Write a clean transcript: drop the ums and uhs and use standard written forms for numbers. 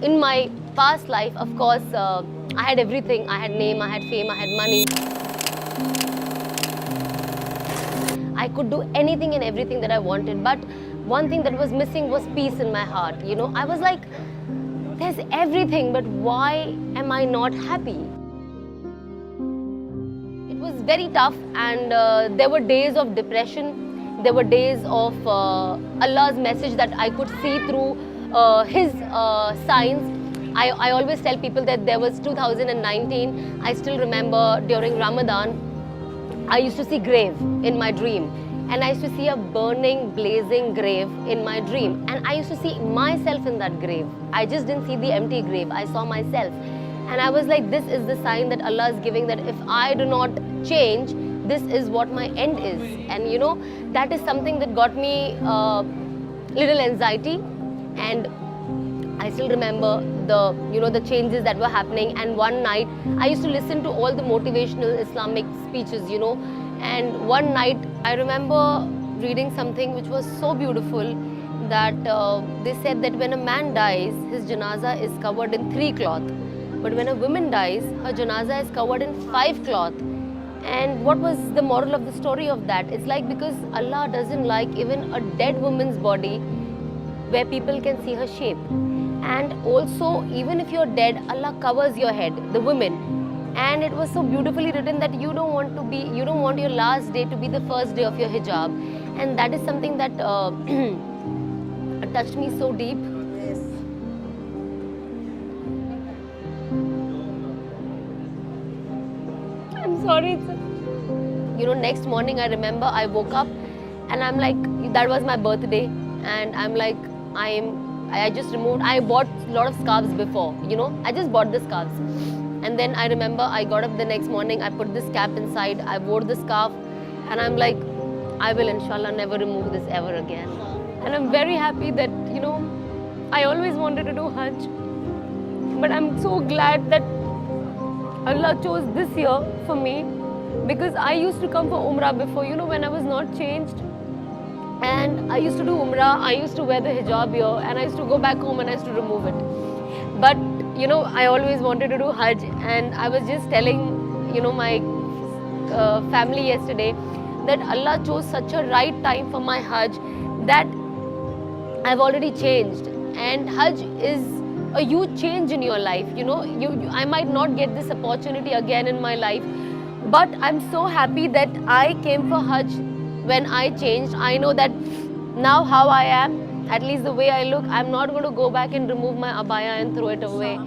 in my past life, of course, I had everything. I had name, I had fame, I had money. I could do anything and everything that I wanted. But one thing that was missing was peace in my heart. You know, I was like, there's everything, but why am I not happy? It was very tough, and there were days of depression. There were days of Allah's message that I could see through His signs. I always tell people that there was 2019. I still remember during Ramadan, I used to see grave in my dream, and I used to see a burning, blazing grave in my dream, and I used to see myself in that grave. I just didn't see the empty grave. I saw myself, and I was like, this is the sign that Allah is giving, that if I do not change, this is what my end is. And you know, that is something that got me little anxiety. And I still remember the changes that were happening. And one night I used to listen to all the motivational Islamic speeches, and one night I remember reading something which was so beautiful, that they said that when a man dies, his janaza is covered in 3 cloth, but when a woman dies, her janaza is covered in 5 cloth. And what was the moral of the story of that? It's like, because Allah doesn't like even a dead woman's body where people can see her shape. And also, even if you're dead, Allah covers your head, the women. And it was so beautifully written that you don't want your last day to be the first day of your hijab. And that is something that touched me so deep. Yes. I'm sorry. Next morning I remember I woke up and I'm like, that was my birthday, and I'm like, I bought a lot of scarves before, I just bought the scarves. And then I remember I got up the next morning, I put this cap inside, I wore the scarf, and I'm like, I will inshallah never remove this ever again. And I'm very happy that, I always wanted to do Hajj, but I'm so glad that Allah chose this year for me, because I used to come for Umrah before, when I was not changed. And I used to do Umrah, I used to wear the hijab here, and I used to go back home and I used to remove it. But, I always wanted to do Hajj, and I was just telling, my family yesterday that Allah chose such a right time for my Hajj, that I've already changed. And Hajj is a huge change in your life. I might not get this opportunity again in my life, but I'm so happy that I came for Hajj when I changed. I know that now how I am, at least the way I look, I'm not going to go back and remove my abaya and throw it away.